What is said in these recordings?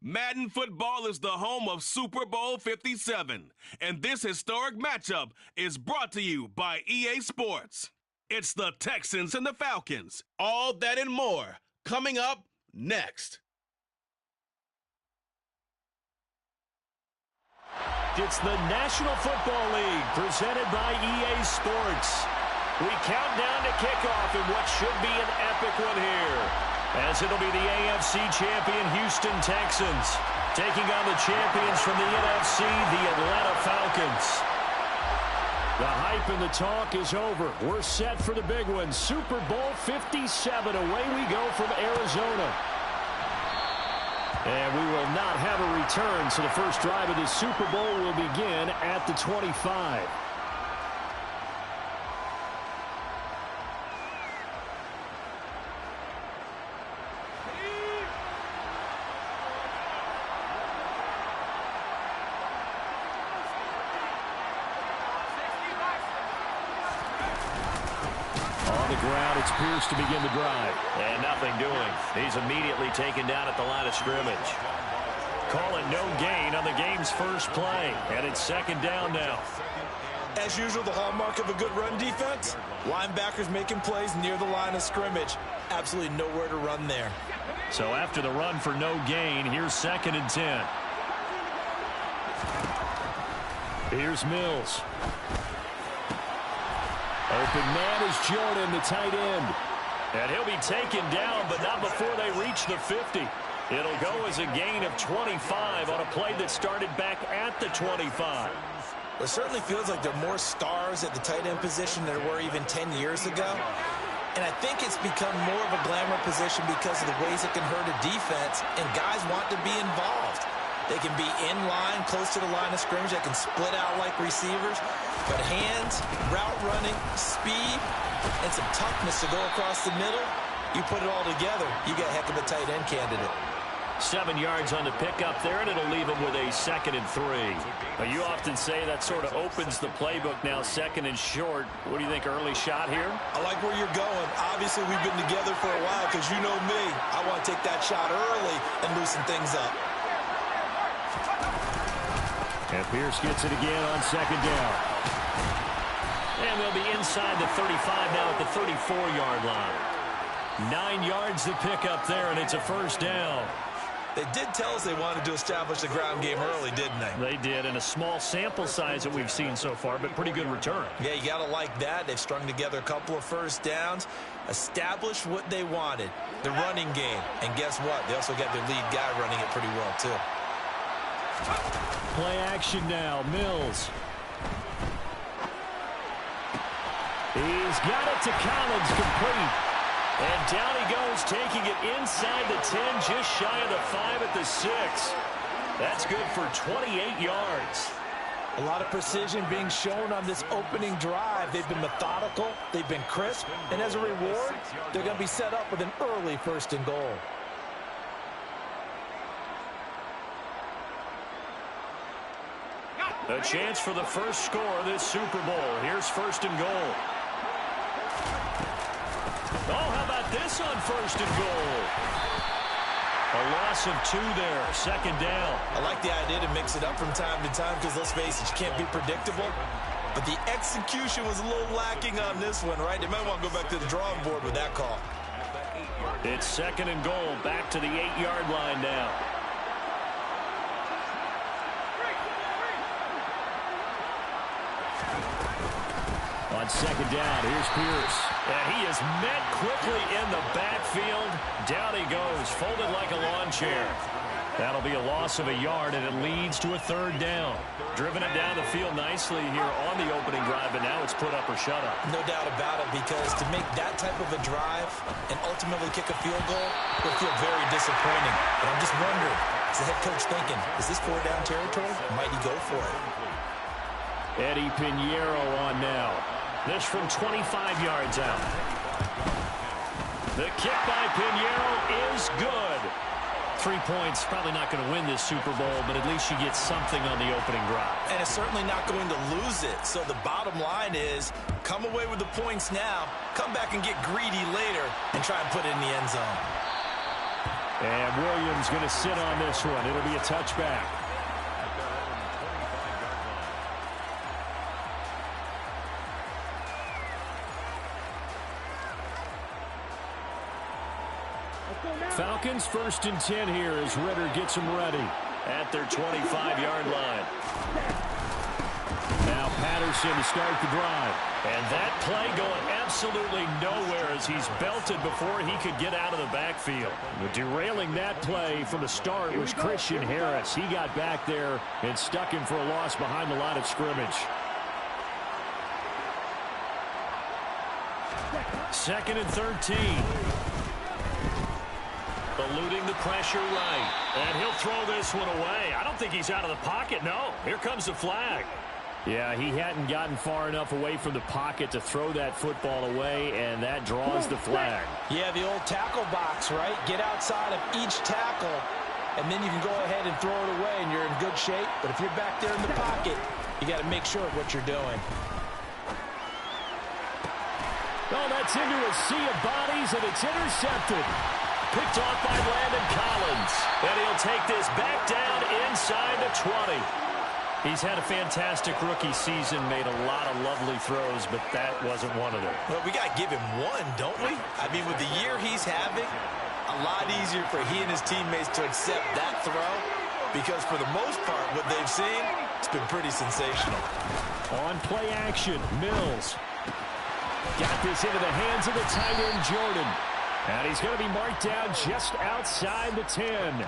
Madden football is the home of Super Bowl 57, and this historic matchup is brought to you by EA Sports. It's the Texans and the Falcons. All that and more coming up next. It's the National Football League presented by EA Sports. We count down to kickoff in what should be an epic one here, as it'll be the AFC champion Houston Texans taking on the champions from the NFC, the Atlanta Falcons. The hype and the talk is over. We're set for the big one. Super Bowl 57. Away we go from Arizona. And we will not have a return, so the first drive of the Super Bowl will begin at the 25. Ground, it's Pierce to begin the drive. And nothing doing. He's immediately taken down at the line of scrimmage. Call it no gain on the game's first play. And it's second down now. As usual, the hallmark of a good run defense, linebackers making plays near the line of scrimmage. Absolutely nowhere to run there. So after the run for no gain, here's 2nd and 10. Here's Mills. Open man is Jordan, the tight end. And he'll be taken down, but not before they reach the 50. It'll go as a gain of 25 on a play that started back at the 25. It certainly feels like there are more stars at the tight end position than there were even 10 years ago. And I think it's become more of a glamour position because of the ways it can hurt a defense, and guys want to be involved. They can be in line, close to the line of scrimmage. They can split out like receivers. But hands, route running, speed, and some toughness to go across the middle, you put it all together, you got a heck of a tight end candidate. 7 yards on the pickup there, and it'll leave him with a 2nd and 3. Now, you often say that sort of opens the playbook now, 2nd and short. What do you think, early shot here? I like where you're going. Obviously, we've been together for a while because you know me. I want to take that shot early and loosen things up. And Pierce gets it again on 2nd down. And they'll be inside the 35 now at the 34-yard line. 9 yards to pick up there, and it's a first down. They did tell us they wanted to establish the ground game early, didn't they? They did, and a small sample size that we've seen so far, but pretty good return. Yeah, you got to like that. They've strung together a couple of first downs, established what they wanted, the running game. And guess what? They also got their lead guy running it pretty well, too. Play action now, Mills. He's got it to Collins, complete. And down he goes, taking it inside the 10, just shy of the 5 at the 6. That's good for 28 yards. A lot of precision being shown on this opening drive. They've been methodical, they've been crisp, and as a reward, they're going to be set up with an early 1st and goal. A chance for the first score of this Super Bowl. Here's 1st and goal. Oh, how about this on 1st and goal? A loss of 2 there, 2nd down. I like the idea to mix it up from time to time because, let's face it, you can't be predictable. But the execution was a little lacking on this one, right? They might want to go back to the drawing board with that call. It's 2nd and goal, back to the 8-yard line now. On 2nd down, here's Pierce. And he is met quickly in the backfield. Down he goes, folded like a lawn chair. That'll be a loss of a yard, and it leads to a 3rd down. Driven it down the field nicely here on the opening drive, but now it's put up or shut up. No doubt about it, because to make that type of a drive and ultimately kick a field goal will feel very disappointing. But I'm just wondering, is the head coach thinking, is this 4-down territory? Might he go for it? Eddie Pinheiro on now. This from 25 yards out. The kick by Pinheiro is good. 3 points, probably not going to win this Super Bowl, but at least you get something on the opening drive. And it's certainly not going to lose it. So the bottom line is, come away with the points now, come back and get greedy later, and try and put it in the end zone. And Williams going to sit on this one. It'll be a touchback. Falcons 1st and 10 here as Ritter gets them ready. At their 25-yard line. Now Patterson to start the drive. And that play going absolutely nowhere as he's belted before he could get out of the backfield. But derailing that play from the start was Christian Harris. He got back there and stuck him for a loss behind the line of scrimmage. 2nd and 13. Eluding the pressure right. And he'll throw this one away. I don't think he's out of the pocket. No, here comes the flag. Yeah, he hadn't gotten far enough away from the pocket to throw that football away, and that draws the flag. Yeah, the old tackle box, right? Get outside of each tackle, and then you can go ahead and throw it away, and you're in good shape. But if you're back there in the pocket, you got to make sure of what you're doing. Oh, that's into a sea of bodies, and it's intercepted. Picked off by Landon Collins. And he'll take this back down inside the 20. He's had a fantastic rookie season, made a lot of lovely throws, but that wasn't one of them. Well, we got to give him one, don't we? I mean, with the year he's having, a lot easier for he and his teammates to accept that throw because for the most part, what they've seen, it's been pretty sensational. On play action, Mills. Got this into the hands of the tight end, Jordan. And he's going to be marked down just outside the 10.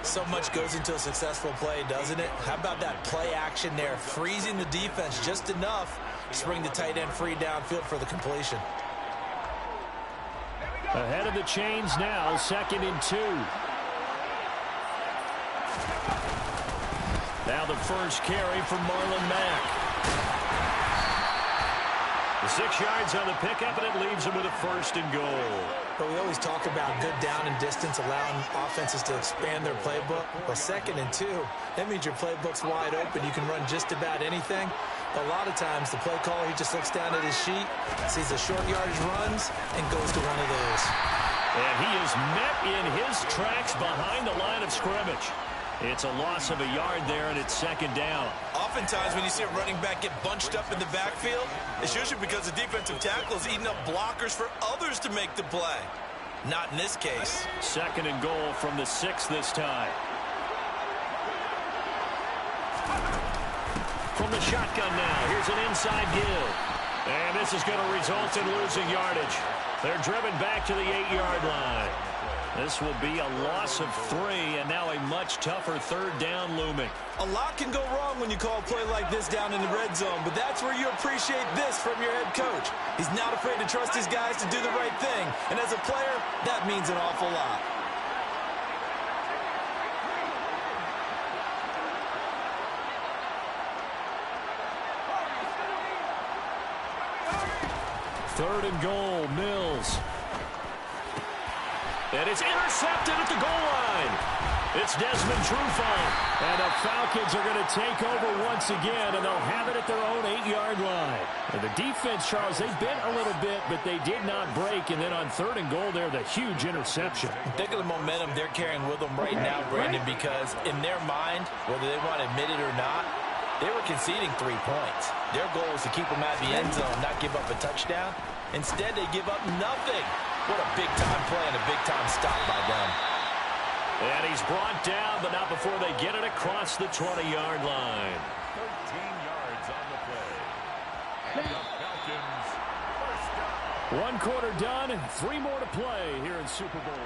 So much goes into a successful play, doesn't it? How about that play action there, freezing the defense just enough to bring the tight end free downfield for the completion. Ahead of the chains now, 2nd and 2. Now the first carry from Marlon Mack. The 6 yards on the pickup, and it leaves him with a 1st and goal. But we always talk about good down and distance, allowing offenses to expand their playbook. Well, 2nd and 2, that means your playbook's wide open. You can run just about anything. But a lot of times, the play caller, he just looks down at his sheet, sees the short yardage runs, and goes to one of those. And he is met in his tracks behind the line of scrimmage. It's a loss of a yard there, and it's 2nd down. Oftentimes, when you see a running back get bunched up in the backfield, it's usually because the defensive tackle is eating up blockers for others to make the play. Not in this case. 2nd and goal from the 6 this time. From the shotgun now, here's an inside give. And this is going to result in losing yardage. They're driven back to the 8-yard line. This will be a loss of 3, and now a much tougher 3rd down looming. A lot can go wrong when you call a play like this down in the red zone, but that's where you appreciate this from your head coach. He's not afraid to trust his guys to do the right thing, and as a player, that means an awful lot. Third and goal, Mills. And it's intercepted at the goal line. It's Desmond Trufant. And the Falcons are going to take over once again, and they'll have it at their own 8-yard line. And the defense, Charles, they bent a little bit, but they did not break. And then on 3rd and goal there, the huge interception. Think of the momentum they're carrying with them right now, Brandon, because in their mind, whether they want to admit it or not, they were conceding 3 points. Their goal was to keep them out of the end zone, not give up a touchdown. Instead, they give up nothing. What a big-time play and a big-time stop by them. And he's brought down, but not before they get it across the 20-yard line. 13 yards on the play. And the Falcons first down. 1 quarter done, and 3 more to play here in Super Bowl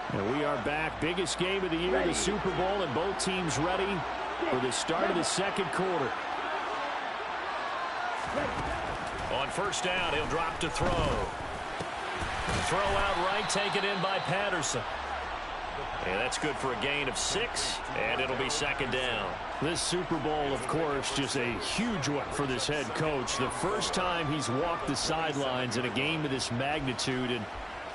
50. And we are back. Biggest game of the year, the Super Bowl, and both teams ready for the start of the 2nd quarter. On 1st down, he'll drop to throw. Throw out right, taken in by Patterson. And that's good for a gain of 6, and it'll be 2nd down. This Super Bowl, of course, just a huge one for this head coach. The first time he's walked the sidelines in a game of this magnitude. And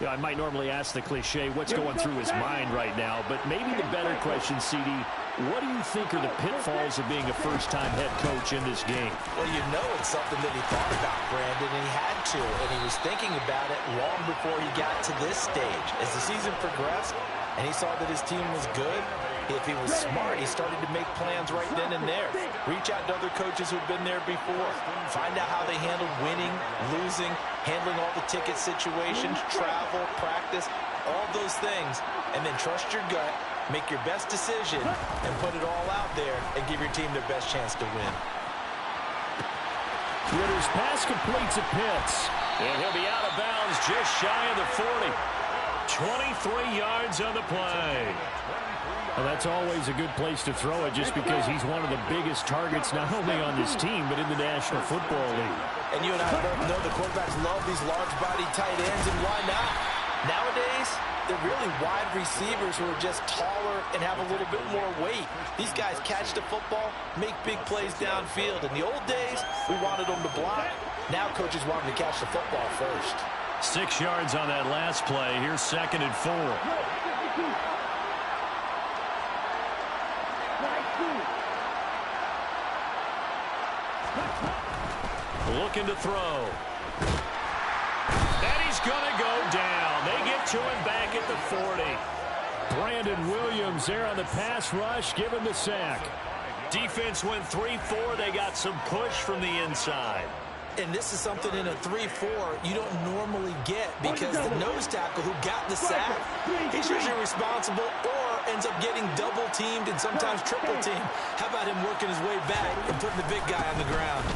you know, I might normally ask the cliche, what's going through his mind right now? But maybe the better question, CD, What do you think are the pitfalls of being a first-time head coach in this game? Well, you know it's something that he thought about, Brandon, and he had to, and he was thinking about it long before he got to this stage. As the season progressed and he saw that his team was good, if he was smart, he started to make plans right then and there. Reach out to other coaches who've been there before. Find out how they handled winning, losing, handling all the ticket situations, travel, practice, all those things, and then trust your gut, make your best decision, and put it all out there and give your team their best chance to win. Ritter's pass completes at Pitts. And he'll be out of bounds just shy of the 40. 23 yards on the play. Well, that's always a good place to throw it just because he's one of the biggest targets not only on this team but in the National Football League. And you and I both know the quarterbacks love these large-body tight ends, and why not? Nowadays, they're really wide receivers who are just taller and have a little bit more weight. These guys catch the football, make big plays downfield. In the old days, we wanted them to block. Now coaches want them to catch the football first. 6 yards on that last play. Here's 2nd and 4. Looking to throw. And he's going to go down. They get to him back at the 40. Brandon Williams there on the pass rush, give him the sack. Defense went 3-4. They got some push from the inside. And this is something in a 3-4 you don't normally get because the nose tackle who got the sack, he's usually responsible or ends up getting double-teamed and sometimes triple-teamed. How about him working his way back and putting the big guy on the ground?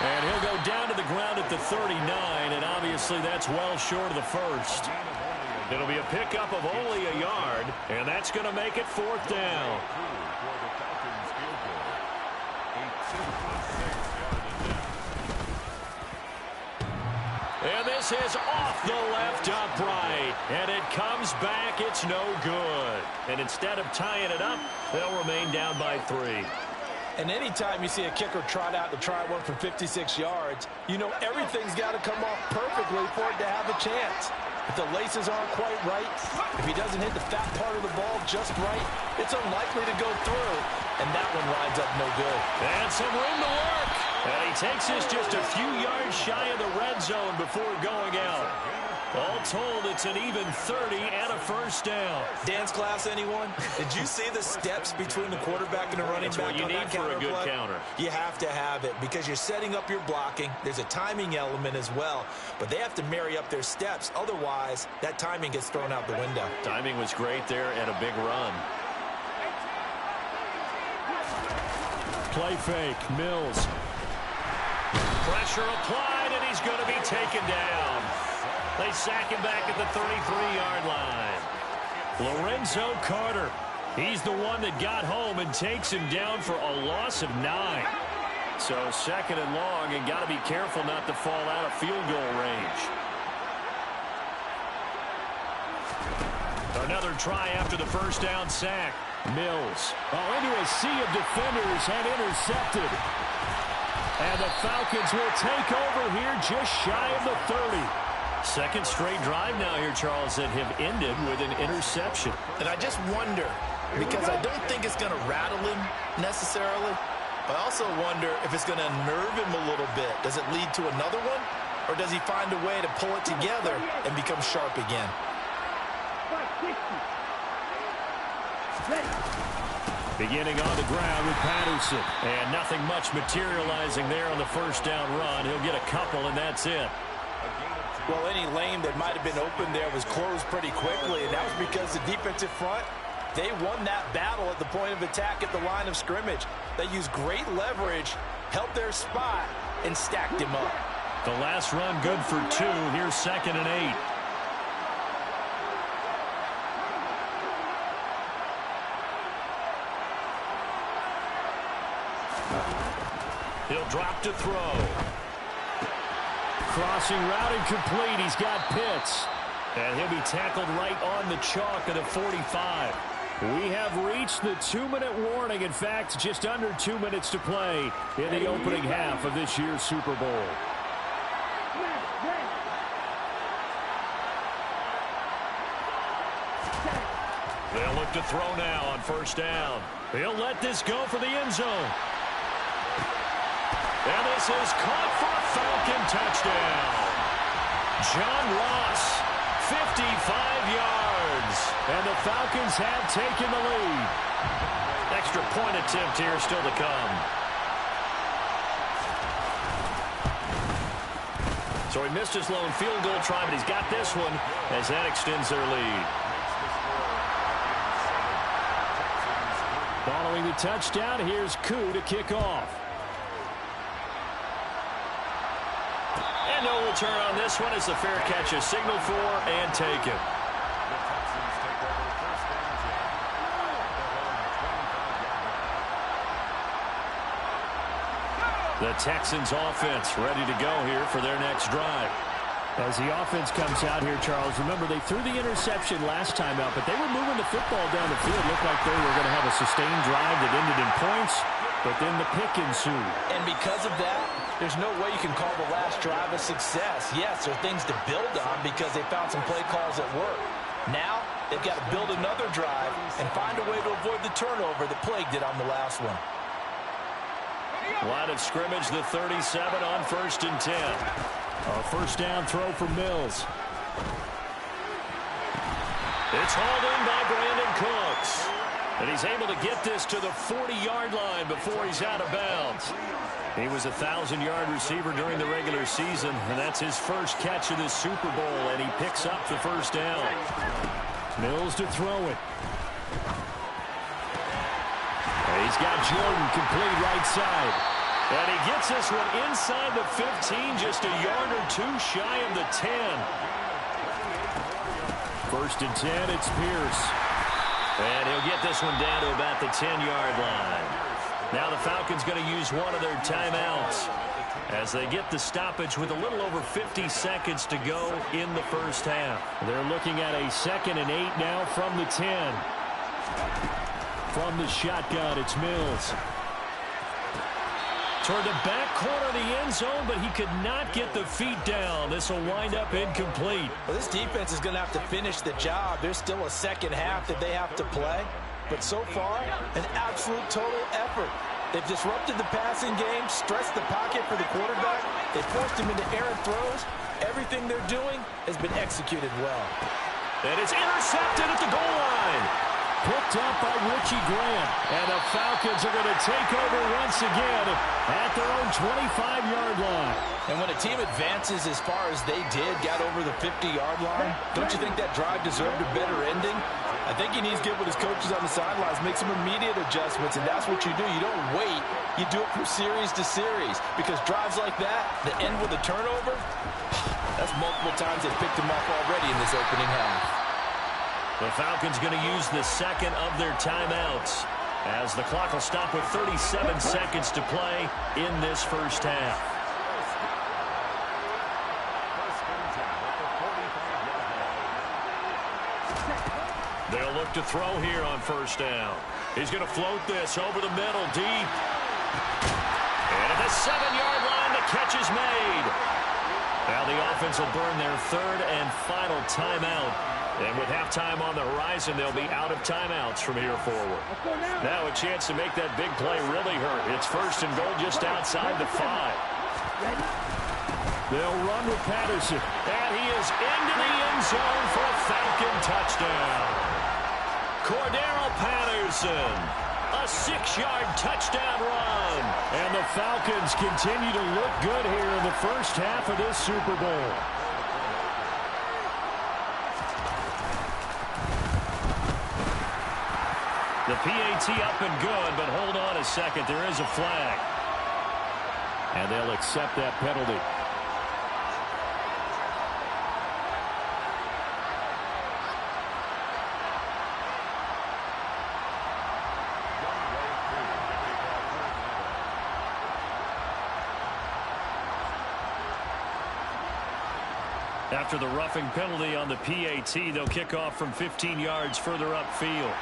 And he'll go down to the ground at the 39, and obviously that's well short of the first. It'll be a pickup of only a yard, and that's going to make it 4th down. And this is off the left upright, and it comes back. It's no good. And instead of tying it up, they'll remain down by 3. And anytime you see a kicker trot out to try one from 56 yards, you know everything's got to come off perfectly for it to have a chance. If the laces aren't quite right, if he doesn't hit the fat part of the ball just right, it's unlikely to go through. And that one lines up no good. And some room to work. And he takes us just a few yards shy of the red zone before going out. All told, it's an even 30 and a first down. Dance class, anyone? Did you see the steps between the quarterback and the running back what you on need that for a good play? counter. You have to have it because you're setting up your blocking. There's a timing element as well, but they have to marry up their steps. Otherwise, that timing gets thrown out the window. Timing was great there and a big run. Play fake, Mills. Pressure applied, and he's going to be taken down. They sack him back at the 33-yard line. Lorenzo Carter, he's the one that got home and takes him down for a loss of 9. So 2nd and long, and got to be careful not to fall out of field goal range. Another try after the first down sack. Mills, into a sea of defenders and intercepted. And the Falcons will take over here just shy of the 30. Second straight drive now here, Charles, that have ended with an interception. And I just wonder, because I don't think it's going to rattle him necessarily, but I also wonder if it's going to unnerve him a little bit. Does it lead to another one? Or does he find a way to pull it together and become sharp again? Beginning on the ground with Patterson. And nothing much materializing there on the first down run. He'll get a couple, and that's it. Well, any lane that might have been open there was closed pretty quickly, and that was because the defensive front, they won that battle at the point of attack at the line of scrimmage. They used great leverage, held their spot, and stacked him up. The last run good for 2. Here's 2nd and 8. He'll drop to throw. Crossing route incomplete. He's got Pitts. And he'll be tackled right on the chalk of the 45. We have reached the 2-minute warning. In fact, just under 2 minutes to play in the opening half of this year's Super Bowl. They'll look to throw now on first down. He'll let this go for the end zone. And this is caught for a Falcon touchdown. John Ross, 55 yards. And the Falcons have taken the lead. Extra point attempt here still to come. So he missed his lone field goal try, but he's got this one as that extends their lead. Following the touchdown, here's Koo to kick off. And no return on this one as the fair catch is signaled for and taken. The Texans offense ready to go here for their next drive. As the offense comes out here, Charles, remember they threw the interception last time out, but they were moving the football down the field. Looked like they were going to have a sustained drive that ended in points, but then the pick ensued. And because of that, there's no way you can call the last drive a success. Yes, there are things to build on because they found some play calls that work. Now, they've got to build another drive and find a way to avoid the turnover that plagued it on the last one. Line of scrimmage, the 37 on 1st and 10. A first down throw for Mills. It's hauled in by Brandon Cooks. And he's able to get this to the 40-yard line before he's out of bounds. He was a 1,000-yard receiver during the regular season, and that's his first catch of this Super Bowl, and he picks up the first down. Mills to throw it. He's got Jordan complete right side. And he gets this one inside the 15, just a yard or two shy of the 10. 1st and 10, it's Pierce. And he'll get this one down to about the 10-yard line. Now the Falcons going to use one of their timeouts as they get the stoppage with a little over 50 seconds to go in the first half. They're looking at a 2nd and 8 now from the 10. From the shotgun, it's Mills. Toward the back corner of the end zone, but he could not get the feet down. This will wind up incomplete. Well, this defense is going to have to finish the job. There's still a second half that they have to play. But so far, an absolute total effort. They've disrupted the passing game, stressed the pocket for the quarterback. They forced him into errant throws. Everything they're doing has been executed well. And it's intercepted at the goal line. Picked up by Richie Grant. And the Falcons are going to take over once again at their own 25-yard line. And when a team advances as far as they did, got over the 50-yard line, don't you think that drive deserved a better ending? I think he needs to get with his coaches on the sidelines, make some immediate adjustments, and that's what you do. You don't wait. You do it from series to series because drives like that end with a turnover, that's multiple times they've picked him off already in this opening half. The Falcons going to use the second of their timeouts as the clock will stop with 37 seconds to play in this first half. They'll look to throw here on first down. He's going to float this over the middle deep. And at the 7-yard line, the catch is made. Now the offense will burn their third and final timeout. And with halftime on the horizon, they'll be out of timeouts from here forward. Now a chance to make that big play really hurt. It's 1st and goal just outside the 5. They'll run with Patterson. And he is into the end zone for a Falcon touchdown. Cordero Patterson, a 6-yard touchdown run. And the Falcons continue to look good here in the first half of this Super Bowl. The PAT up and good, but hold on a second. There is a flag. And they'll accept that penalty. After the roughing penalty on the PAT, they'll kick off from 15 yards further upfield.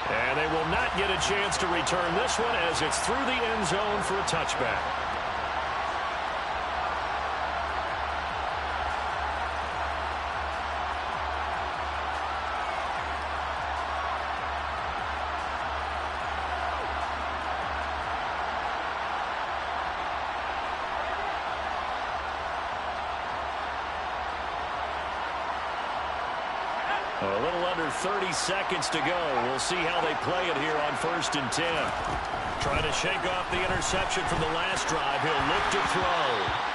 And they will not get a chance to return this one as it's through the end zone for a touchback. A little under 30 seconds to go. We'll see how they play it here on 1st and 10. Trying to shake off the interception from the last drive. He'll look to throw.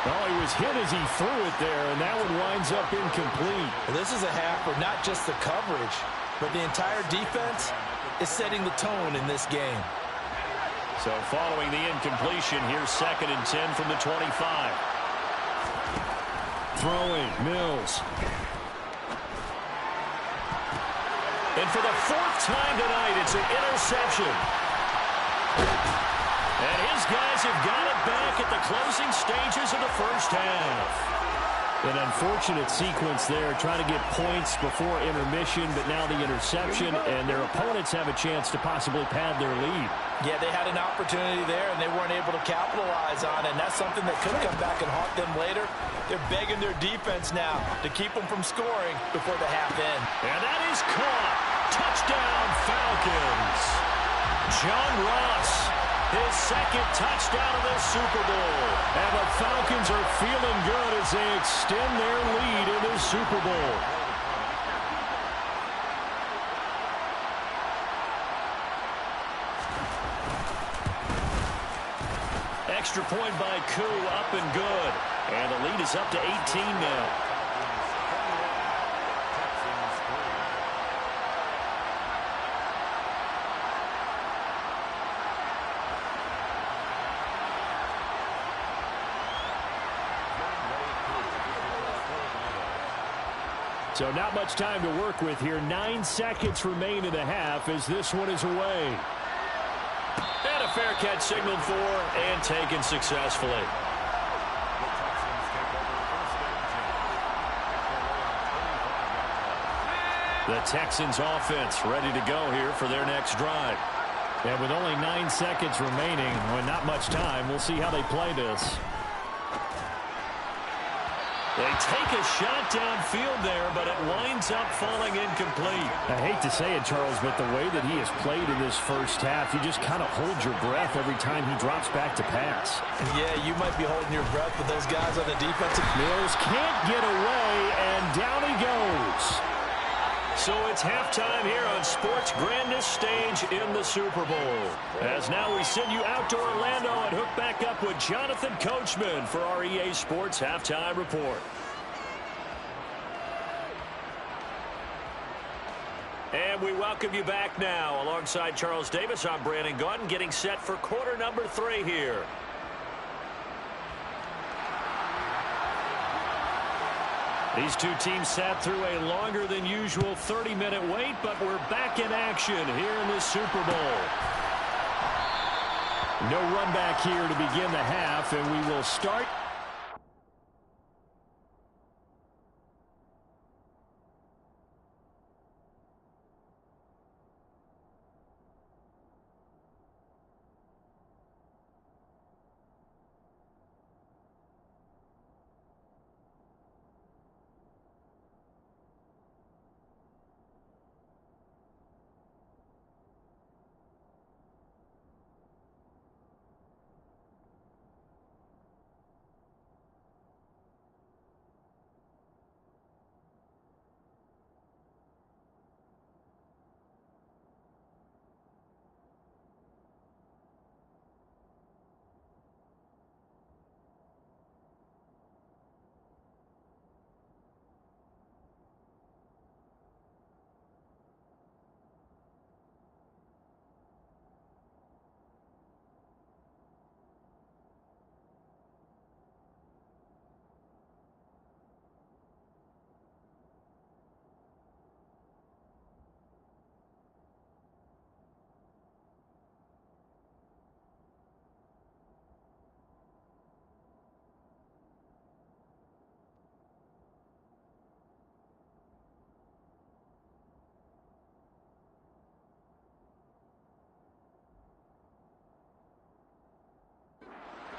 Well, he was hit as he threw it there, and that one winds up incomplete. Well, this is a half where not just the coverage, but the entire defense is setting the tone in this game. So following the incompletion, here's 2nd and 10 from the 25. Throwing, Mills. And for the 4th time tonight, it's an interception. And his guys have got it back at the closing stages of the first half. An unfortunate sequence there, trying to get points before intermission, but now the interception, and their opponents have a chance to possibly pad their lead. Yeah, they had an opportunity there, and they weren't able to capitalize on it, and that's something that could come back and haunt them later. They're begging their defense now to keep them from scoring before the half end. And that is caught. Touchdown, Falcons. John Ross, his 2nd touchdown of the Super Bowl. And the Falcons are feeling good as they extend their lead in the Super Bowl. Extra point by Koo, up and good. And the lead is up to 18 now. So not much time to work with here. 9 seconds remain in the half as this one is away. And a fair catch signaled for and taken successfully. The Texans offense ready to go here for their next drive. And with only 9 seconds remaining, when not much time, we'll see how they play this. They take a shot downfield there, but it winds up falling incomplete. I hate to say it, Charles, but the way that he has played in this first half, you just kind of hold your breath every time he drops back to pass. Yeah, you might be holding your breath, but those guys on the defensive... Mills can't get away, and down he goes. So it's halftime here on sports' grandest stage in the Super Bowl. As now we send you out to Orlando and hook back up with Jonathan Coachman for our EA Sports Halftime Report. And we welcome you back now. Alongside Charles Davis, I'm Brandon Gaudin, getting set for quarter number 3 here. These two teams sat through a longer than usual 30-minute wait, but we're back in action here in the Super Bowl. No run back here to begin the half, and we will start.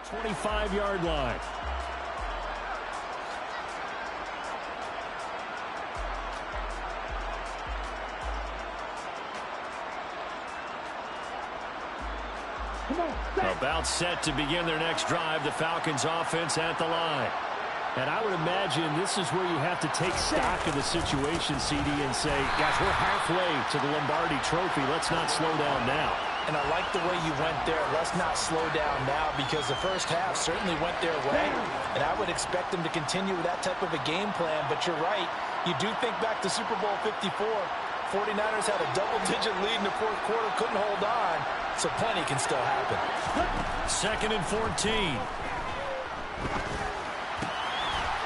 .25-yard line. About set to begin their next drive. The Falcons offense at the line. And I would imagine this is where you have to take stock of the situation, CD, and say, gosh, we're halfway to the Lombardi Trophy. Let's not slow down now. And I like the way you went there. Let's not slow down now, because the first half certainly went their way. And I would expect them to continue with that type of a game plan. But you're right. You do think back to Super Bowl 54. 49ers had a double-digit lead in the fourth quarter, couldn't hold on. So plenty can still happen. 2nd and 14.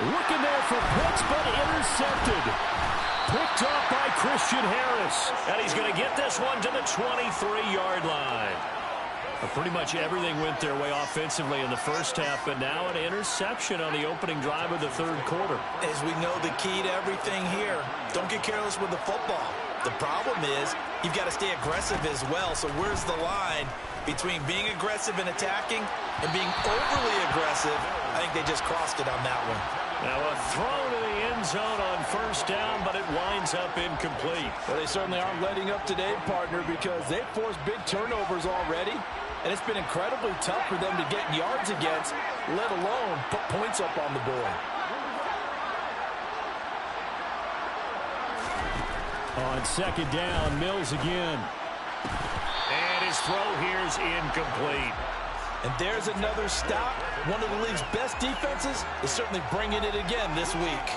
Looking there for Pitts, but intercepted. Picked off by Christian Harris. And he's going to get this one to the 23-yard line. Pretty much everything went their way offensively in the first half, but now an interception on the opening drive of the third quarter. As we know, the key to everything here, don't get careless with the football. The problem is you've got to stay aggressive as well. So where's the line between being aggressive and attacking and being overly aggressive? I think they just crossed it on that one. Now a throw to the end zone on first down, but it winds up incomplete. Well, they certainly aren't letting up today, partner, because they've forced big turnovers already. And it's been incredibly tough for them to get yards against, let alone put points up on the board. On 2nd down, Mills again. And his throw here is incomplete. And there's another stop. One of the league's best defenses is certainly bringing it again this week.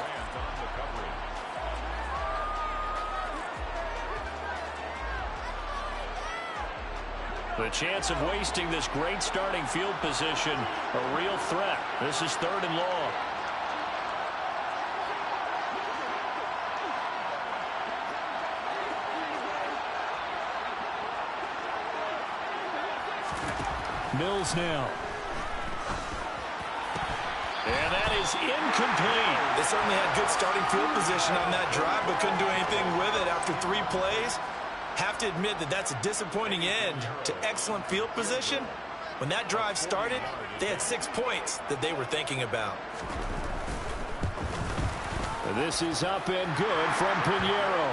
The chance of wasting this great starting field position, a real threat. This is 3rd and long. Mills now. And that is incomplete. They certainly had good starting field position on that drive, but couldn't do anything with it after 3 plays. Have to admit that that's a disappointing end to excellent field position. When that drive started, they had 6 points that they were thinking about. This is up and good from Pinheiro.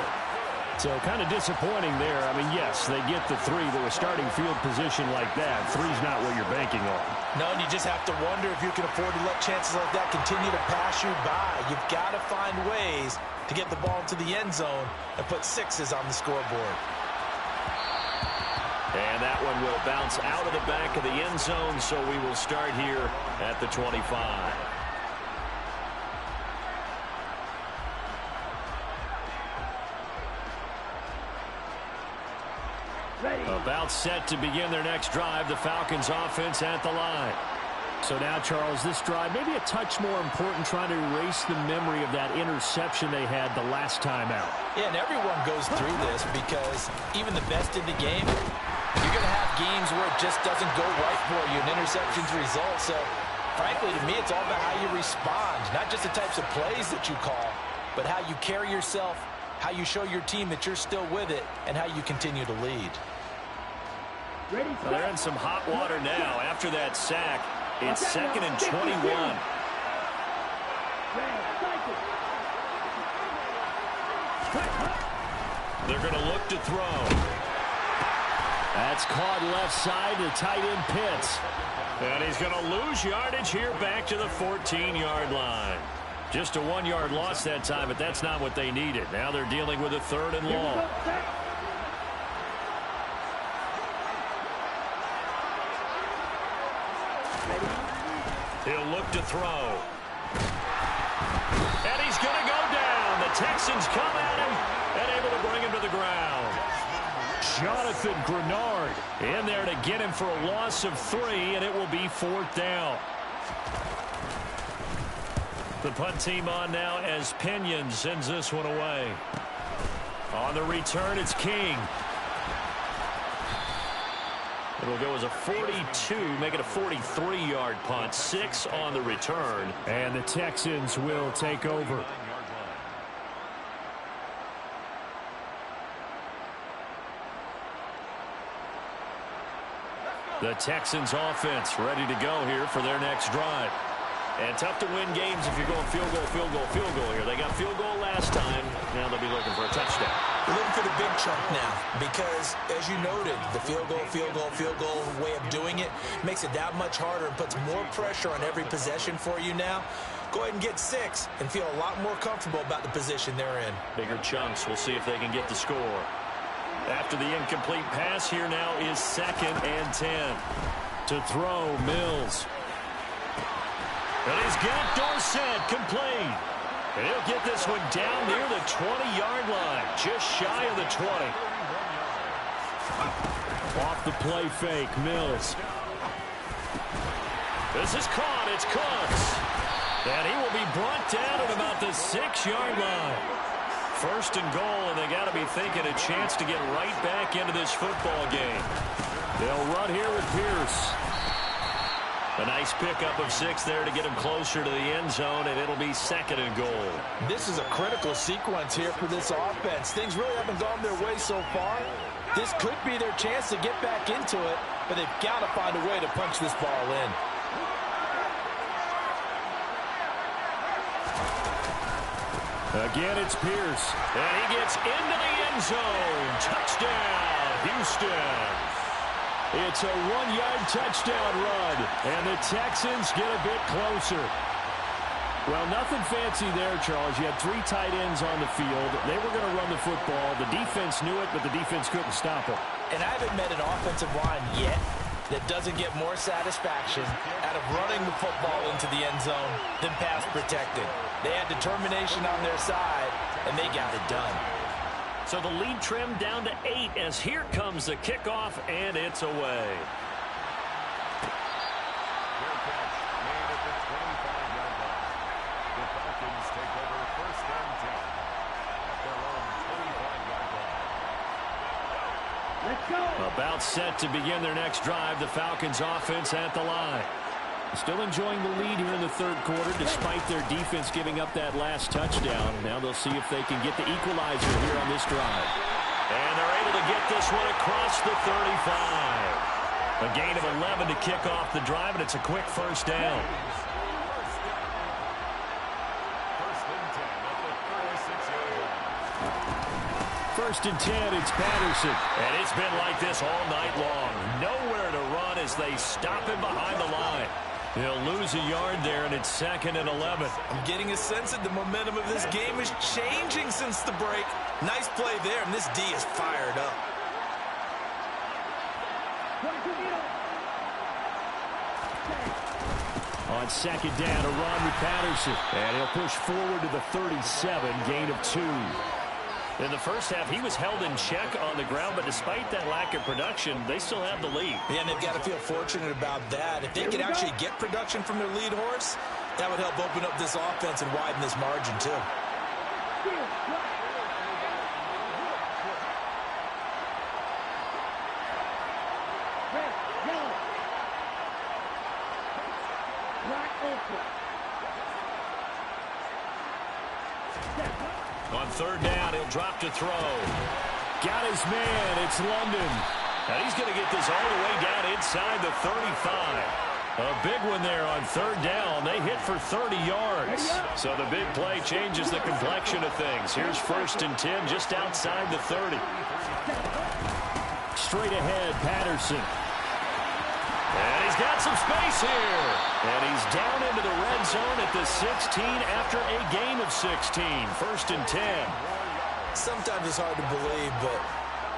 So kind of disappointing there. I mean, yes, they get the 3, but with starting field position like that, 3's not what you're banking on. No, and you just have to wonder if you can afford to let chances like that continue to pass you by. You've got to find ways to get the ball into the end zone and put 6s on the scoreboard. And that one will bounce out of the back of the end zone, so we will start here at the 25. About set to begin their next drive. The Falcons offense at the line. So now, Charles, this drive maybe a touch more important, trying to erase the memory of that interception they had the last time out. Yeah, and everyone goes through this because even the best in the game, you're going to have games where it just doesn't go right for you. An interception's result. So, frankly, to me, it's all about how you respond. Not just the types of plays that you call, but how you carry yourself, how you show your team that you're still with it, and how you continue to lead. Well, they're in some hot water now. After that sack, it's 2nd and 21. They're going to look to throw. That's caught left side to tight end Pitts. And he's going to lose yardage here back to the 14-yard line. Just a 1-yard loss that time, but that's not what they needed. Now they're dealing with a 3rd and long. He'll look to throw. And he's going to go down. The Texans come at him and able to bring him to the ground. Jonathan Grenard in there to get him for a loss of 3, and it will be 4th down. The punt team on now as Pinion sends this one away. On the return, it's King. It'll go as a 42, make it a 43-yard punt. 6 on the return. And the Texans will take over. The Texans offense ready to go here for their next drive. And tough to win games if you're going field goal, field goal, field goal here. They got field goal last time. Now they'll be looking for a touchdown. We're looking for the big chunk now because, as you noted, the field goal way of doing it makes it that much harder and puts more pressure on every possession for you now. go ahead and get 6 and feel a lot more comfortable about the position they're in. Bigger chunks. We'll see if they can get the score. After the incomplete pass, here now is 2nd and 10. To throw, Mills. And he's got Dorsett complete. And he'll get this one down near the 20-yard line, just shy of the 20. Off the play fake, Mills. This is caught. It's Cooks. And he will be brought down at about the 6-yard line. 1st and goal, and they got to be thinking a chance to get right back into this football game. They'll run here with Pierce. A nice pickup of 6 there to get him closer to the end zone, and it'll be 2nd and goal. This is a critical sequence here for this offense. Things really haven't gone their way so far. This could be their chance to get back into it, but they've got to find a way to punch this ball in. Again, it's Pierce. And he gets into the end zone. Touchdown, Houston. It's a 1-yard touchdown run, and the Texans get a bit closer. Well, nothing fancy there, Charles. You had 3 tight ends on the field. They were going to run the football. The defense knew it, but the defense couldn't stop it. And I haven't met an offensive line yet that doesn't get more satisfaction out of running the football into the end zone than pass protected. They had determination on their side, and they got it done. So the lead trimmed down to 8 as here comes the kickoff, and it's away. Fair catch made at the 25-yard line. The Falcons take over 1st and 10 at their own 25-yard line. Let's go. About set to begin their next drive. The Falcons offense at the line. Still enjoying the lead here in the 3rd quarter despite their defense giving up that last touchdown. Now they'll see if they can get the equalizer here on this drive. And they're able to get this one across the 35. A gain of 11 to kick off the drive, and it's a quick 1st down. 1st and 10 at the 36-yard line. 1st and 10, it's Patterson. And it's been like this all night long. Nowhere to run as they stop him behind the line. He'll lose a yard there, and it's 2nd and 11. I'm getting a sense that the momentum of this game is changing since the break. Nice play there, and this D is fired up. On 2nd down, a run with Patterson. And he'll push forward to the 37, gain of 2. In the first half, he was held in check on the ground, but despite that lack of production, they still have the lead. Yeah, and they've got to feel fortunate about that. If they could actually get production from their lead horse, that would help open up this offense and widen this margin, too. On 3rd down, he'll drop to throw. Got his man. It's London. And he's going to get this all the way down inside the 35. A big one there on 3rd down. They hit for 30 yards. So the big play changes the complexion of things. Here's 1st and 10 just outside the 30. Straight ahead, Patterson. And he's got some space here. And he's down into the red zone at the 16 after a gain of 16. 1st and 10. Sometimes it's hard to believe, but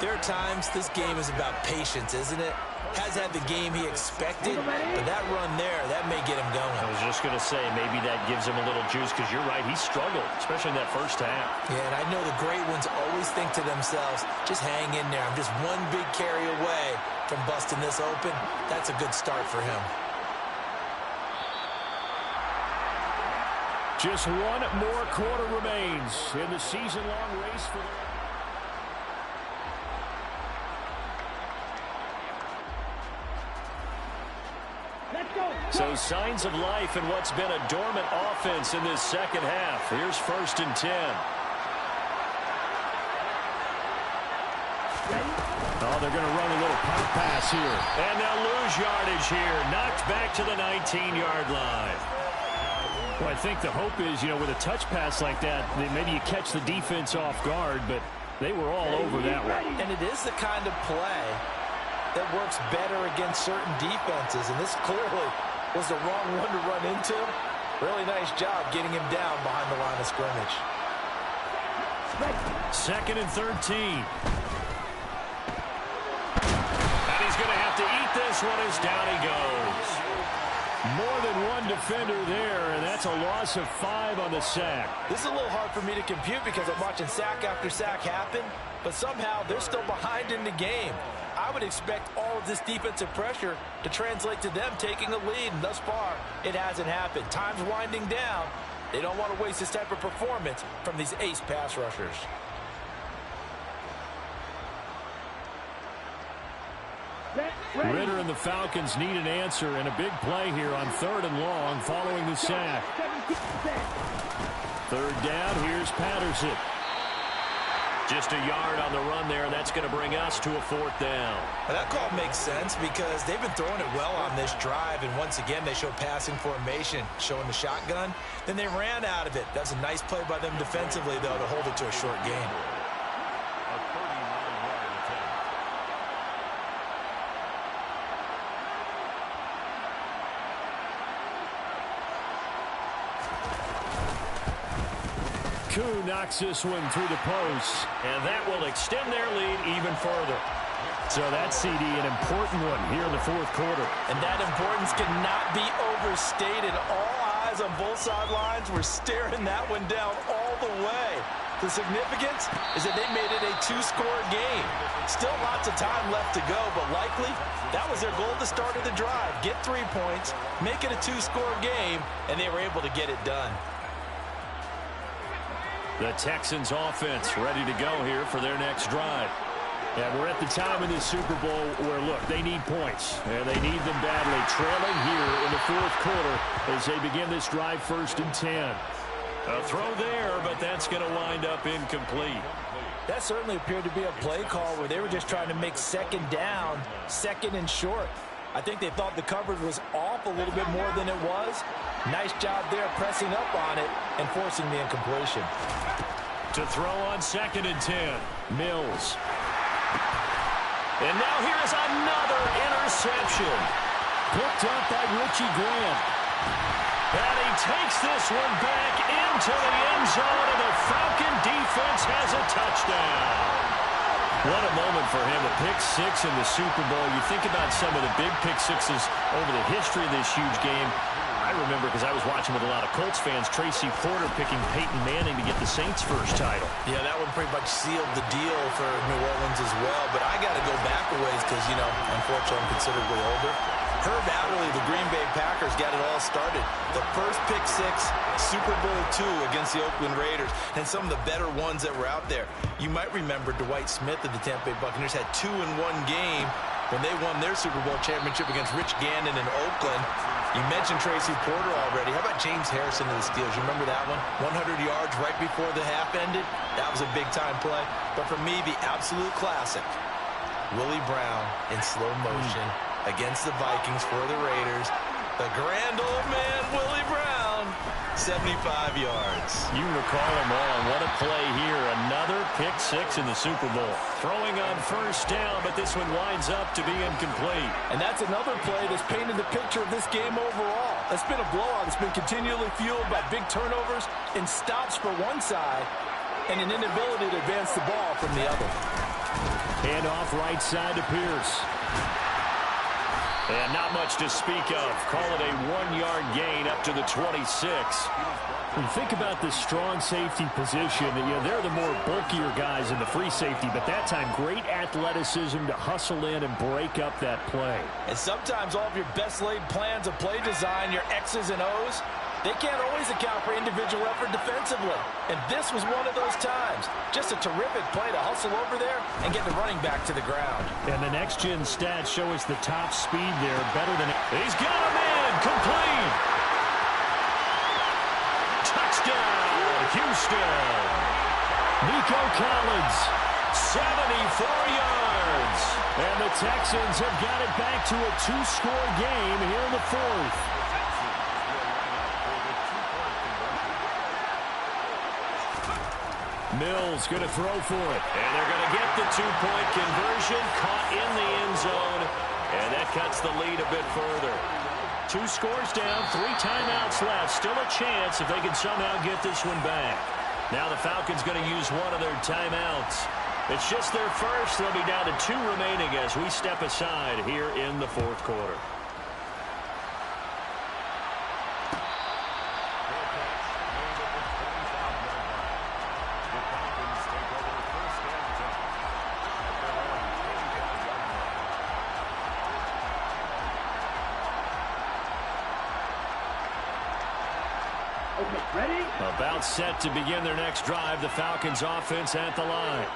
there are times this game is about patience, isn't it? Has had the game he expected, but that run there, that may get him going. I was just going to say, maybe that gives him a little juice, because you're right, he struggled, especially in that first half. Yeah, and I know the great ones always think to themselves, just hang in there. I'm just one big carry away from busting this open. That's a good start for him. Just one more quarter remains in the season-long race for the... So signs of life in what's been a dormant offense in this second half. Here's 1st and 10. Oh, they're going to run a little pop pass here. And they'll lose yardage here. Knocked back to the 19-yard line. Well, I think the hope is, with a touch pass like that, maybe you catch the defense off guard, but they were all over that one. And it is the kind of play that works better against certain defenses, and this clearly was the wrong one to run into, Really nice job getting him down behind the line of scrimmage. 2nd and 13. And he's going to have to eat this one as down he goes. More than one defender there, and that's a loss of 5 on the sack. This is a little hard for me to compute because I'm watching sack after sack happen, but somehow they're still behind in the game. I would expect all of this defensive pressure to translate to them taking a lead, and thus far, it hasn't happened. Time's winding down. They don't want to waste this type of performance from these ace pass rushers. Ritter and the Falcons need an answer, and a big play here on 3rd and long following the sack. 3rd down, here's Patterson. Just a yard on the run there, and that's going to bring us to a 4th down. Well, that call makes sense because they've been throwing it well on this drive, and once again they show passing formation, showing the shotgun. Then they ran out of it. That's a nice play by them defensively, though, to hold it to a short gain. A 39-yard attempt. Koo knocks this one through the post. And that will extend their lead even further. So that CD, an important one here in the 4th quarter. And that importance cannot be overstated. All eyes on both sidelines were staring that one down all the way. The significance is that they made it a 2-score game. Still lots of time left to go, but likely that was their goal at the start of the drive. Get 3 points, make it a 2-score game, and they were able to get it done. The Texans offense ready to go here for their next drive. And we're at the time in this Super Bowl where, look, they need points. And they need them badly. Trailing here in the 4th quarter as they begin this drive 1st and 10. A throw there, but that's going to wind up incomplete. That certainly appeared to be a play call where they were just trying to make 2nd down, 2nd and short. I think they thought the coverage was off a little bit more than it was. Nice job there pressing up on it and forcing the incompletion. To throw on 2nd and 10, Mills. And now here's another interception. Picked up by Richie Grant. And he takes this one back into the end zone, and the Falcon defense has a touchdown. What a moment for him, a pick 6 in the Super Bowl. You think about some of the big pick 6s over the history of this huge game. I remember, because I was watching with a lot of Colts fans, Tracy Porter picking Peyton Manning to get the Saints' first title. Yeah, that one pretty much sealed the deal for New Orleans as well. But I got to go back a ways because, you know, unfortunately I'm considerably older. Herb Adderley, the Green Bay Packers, got it all started. The first pick 6, Super Bowl II against the Oakland Raiders, and some of the better ones that were out there. You might remember Dwight Smith of the Tampa Bay Buccaneers had 2 in one game when they won their Super Bowl championship against Rich Gannon in Oakland. You mentioned Tracy Porter already. How about James Harrison of the Steelers? You remember that one? 100 yards right before the half ended? That was a big-time play. But for me, the absolute classic, Willie Brown in slow motion against the Vikings for the Raiders. The grand old man, Willie Brown, 75 yards. You recall them all. What a play here. Another pick 6 in the Super Bowl. Throwing on 1st down, but this one winds up to be incomplete. And that's another play that's painted the picture of this game overall. It's been a blowout. It's been continually fueled by big turnovers and stops for one side and an inability to advance the ball from the other. Hand off right side to Pierce. And not much to speak of. Call it a 1-yard gain up to the 26. When you think about this strong safety position, you know, they're the more bulkier guys in the free safety, but that time great athleticism to hustle in and break up that play. And sometimes all of your best laid plans of play design, your X's and O's, they can't always account for individual effort defensively. And this was one of those times. Just a terrific play to hustle over there and get the running back to the ground. And the next-gen stats show us the top speed there, better than... He's got him in, complete. Touchdown, Houston. Nico Collins. 74 yards. And the Texans have got it back to a 2-score game here in the 4th. Mills going to throw for it. And they're going to get the 2-point conversion, caught in the end zone, and that cuts the lead a bit further. 2 scores down, 3 timeouts left. Still a chance if they can somehow get this one back. Now the Falcons going to use one of their timeouts. It's just their first. They'll be down to 2 remaining as we step aside here in the 4th quarter. About set to begin their next drive, the Falcons offense at the line.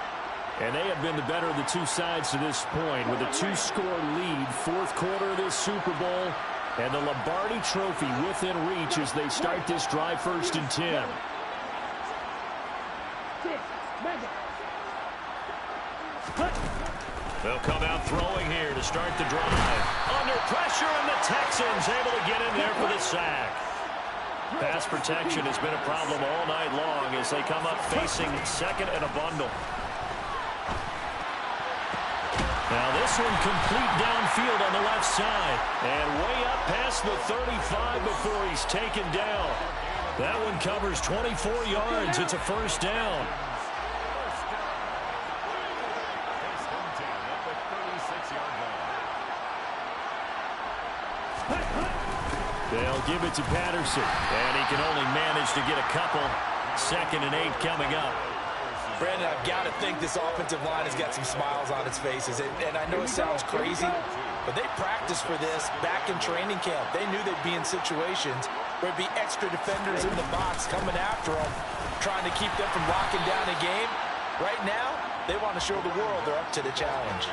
And they have been the better of the 2 sides to this point with a 2-score lead, 4th quarter of this Super Bowl, and the Lombardi Trophy within reach as they start this drive 1st and 10. They'll come out throwing here to start the drive. Under pressure, and the Texans able to get in there for the sack. Pass protection has been a problem all night long as they come up facing 2nd and a bundle. Now this one complete downfield on the left side. And way up past the 35 before he's taken down. That one covers 24 yards. It's a 1st down. They'll give it to Patterson, and he can only manage to get a couple. 2nd and 8 coming up. Brandon, I've got to think this offensive line has got some smiles on its faces. And I know it sounds crazy, but they practiced for this back in training camp. They knew they'd be in situations where there'd be extra defenders in the box coming after them, trying to keep them from locking down a game. Right now, they want to show the world they're up to the challenge.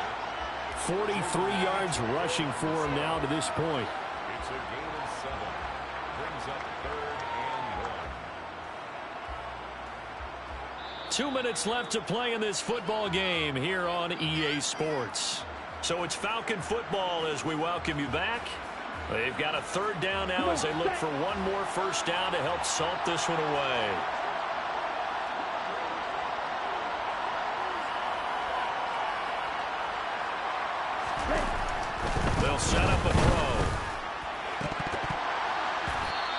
43 yards rushing for him now to this point. It's a gain of 7. Brings up 3rd and 1. 2 minutes left to play in this football game here on EA Sports. So it's Falcon football as we welcome you back. They've got a 3rd down now as they look for one more 1st down to help salt this one away. They'll set up a throw.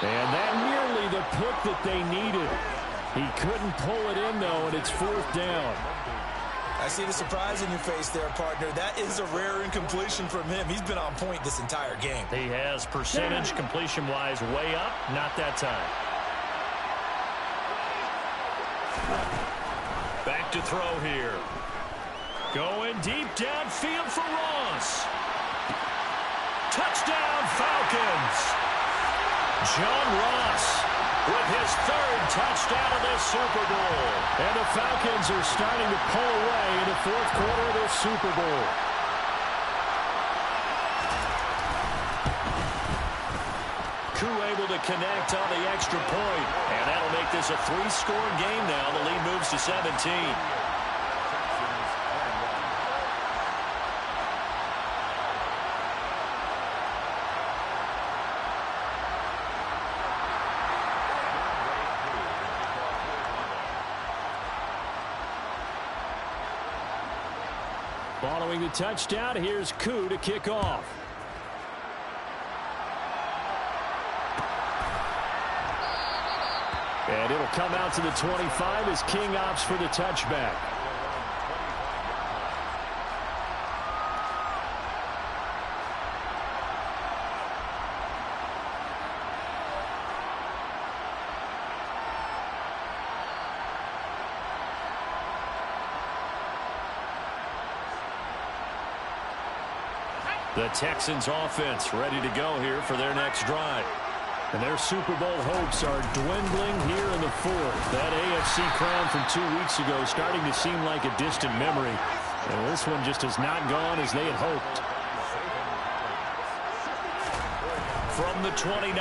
And that nearly the pick that they needed. He couldn't pull it in, though, and it's 4th down. I see the surprise in your face there, partner. That is a rare incompletion from him. He's been on point this entire game. He has percentage completion-wise way up. Not that time. Back to throw here. Going deep downfield for Ross. Touchdown, Falcons. John Ross with his 3rd touchdown of this Super Bowl. And the Falcons are starting to pull away in the 4th quarter of this Super Bowl. Koo able to connect on the extra point. And that'll make this a 3-score game now. The lead moves to 17. Following the touchdown, here's Koo to kick off. And it'll come out to the 25 as King opts for the touchback. The Texans offense ready to go here for their next drive. And their Super Bowl hopes are dwindling here in the 4th. That AFC crown from 2 weeks ago starting to seem like a distant memory. And this one just has not gone as they had hoped. From the 29,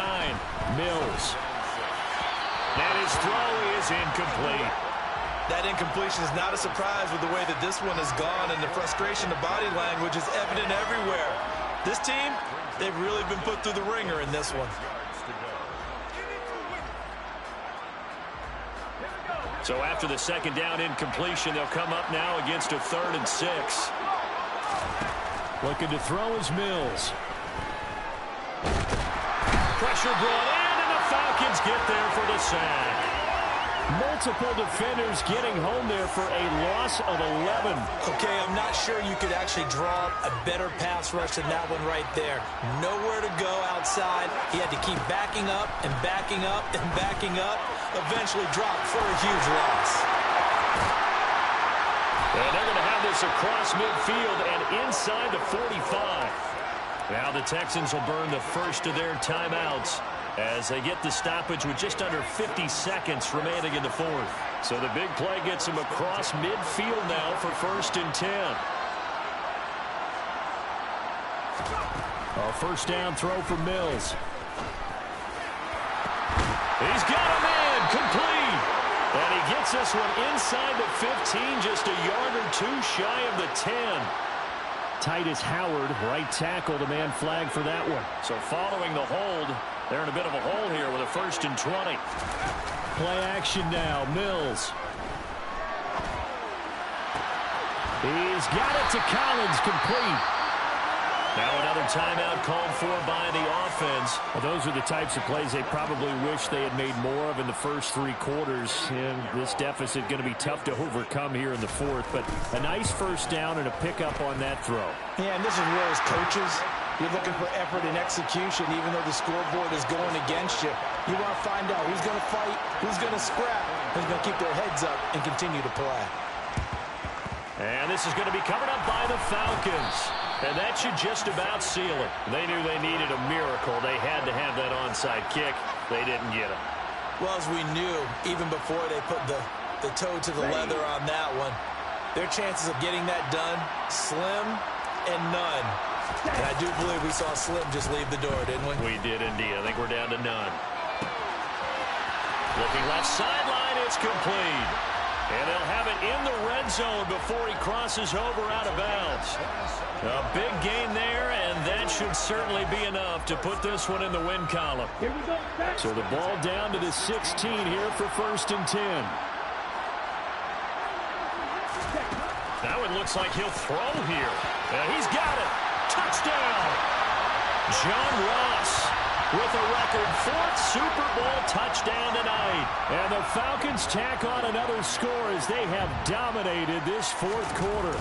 Mills. And his throw is incomplete. That incompletion is not a surprise with the way that this one has gone, and the frustration of body language is evident everywhere. This team, they've really been put through the ringer in this one. So after the 2nd down incompletion, they'll come up now against a 3rd and 6. Looking to throw is Mills. Pressure brought in, and the Falcons get there for the sack. Multiple defenders getting home there for a loss of 11. Okay, I'm not sure you could actually draw a better pass rush than that one right there. Nowhere to go outside. He had to keep backing up and backing up and backing up. Eventually dropped for a huge loss. And they're going to have this across midfield and inside the 45. Now the Texans will burn the first of their timeouts as they get the stoppage with just under 50 seconds remaining in the fourth. So the big play gets them across midfield now for 1st and 10. A first down throw for Mills. He's got a man complete. And he gets this one inside the 15, just a yard or two shy of the 10. Titus Howard, right tackle, the man flag for that one. So following the hold, they're in a bit of a hole here with a 1st and 20. Play action now, Mills. He's got it to Collins, complete. Now another timeout called for by the offense. Well, those are the types of plays they probably wish they had made more of in the first 3 quarters. And this deficit going to be tough to overcome here in the fourth. But a nice first down and a pickup on that throw. Yeah, and this is where as coaches, you're looking for effort and execution, even though the scoreboard is going against you. You want to find out who's going to fight, who's going to scrap, who's going to keep their heads up and continue to play. And this is going to be covered up by the Falcons. And that should just about seal it. They knew they needed a miracle. They had to have that onside kick. They didn't get it. Well, as we knew, even before they put the toe to the leather on that one, their chances of getting that done, slim and none. And I do believe we saw Slim just leave the door, didn't we? We did indeed. I think we're down to none. Looking left sideline, it's complete. And they'll have it in the red zone before he crosses over out of bounds. A big gain there, and that should certainly be enough to put this one in the win column. So the ball down to the 16 here for 1st and 10. Now it looks like he'll throw here. And he's got it. Touchdown. John Ross with a record 4th Super Bowl touchdown tonight. And the Falcons tack on another score as they have dominated this 4th quarter.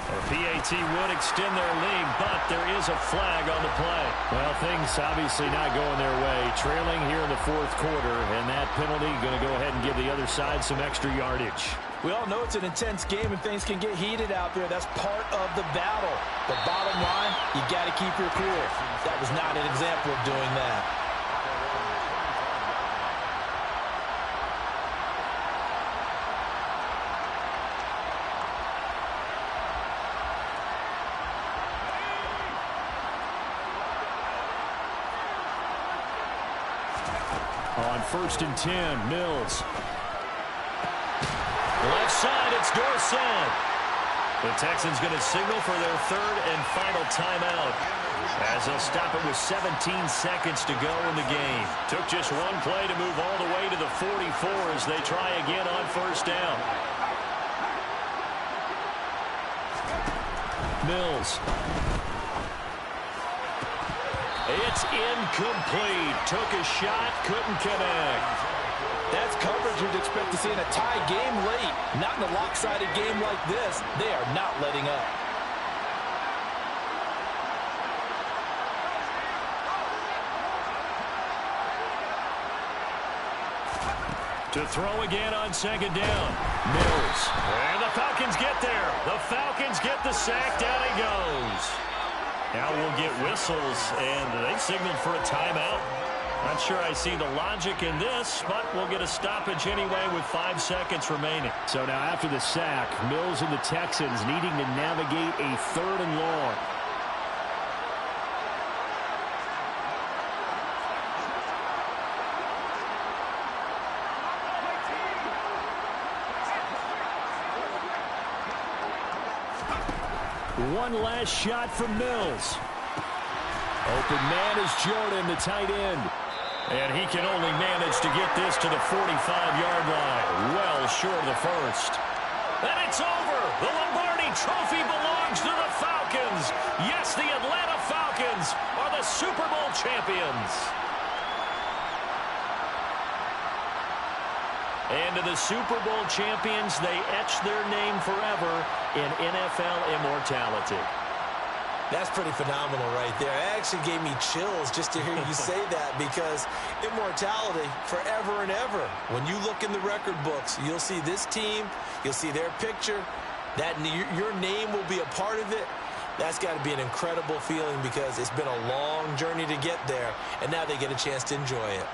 The PAT would extend their lead, but there is a flag on the play. Well, things obviously not going their way. Trailing here in the 4th quarter, and that penalty going to go ahead and give the other side some extra yardage. We all know it's an intense game and things can get heated out there. That's part of the battle. The bottom line, you got to keep your cool. That was not an example of doing that. On 1st and 10, Mills. Left side, it's Dorsett. The Texans going to signal for their 3rd and final timeout as they'll stop it with 17 seconds to go in the game. Took just one play to move all the way to the 44 as they try again on 1st down. Mills. It's incomplete. Took a shot, couldn't connect. That's coverage you'd expect to see in a tie game late. Not in a lopsided game like this. They are not letting up. To throw again on 2nd down. Mills. And the Falcons get there. The Falcons get the sack. Down he goes. Now we'll get whistles, and they signaled for a timeout. Not sure I see the logic in this, but we'll get a stoppage anyway with 5 seconds remaining. So now after the sack, Mills and the Texans needing to navigate a 3rd and long. One last shot from Mills. Open man is Jordan, the tight end. And he can only manage to get this to the 45-yard line. Well short of the first. And it's over. The Lombardi Trophy belongs to the Falcons. Yes, the Atlanta Falcons Falcons are the Super Bowl champions. And to the Super Bowl champions, they etch their name forever in NFL immortality. That's pretty phenomenal right there. It actually gave me chills just to hear you say that, because immortality forever and ever. When you look in the record books, you'll see this team, you'll see their picture, that your name will be a part of it. That's got to be an incredible feeling, because it's been a long journey to get there, and now they get a chance to enjoy it.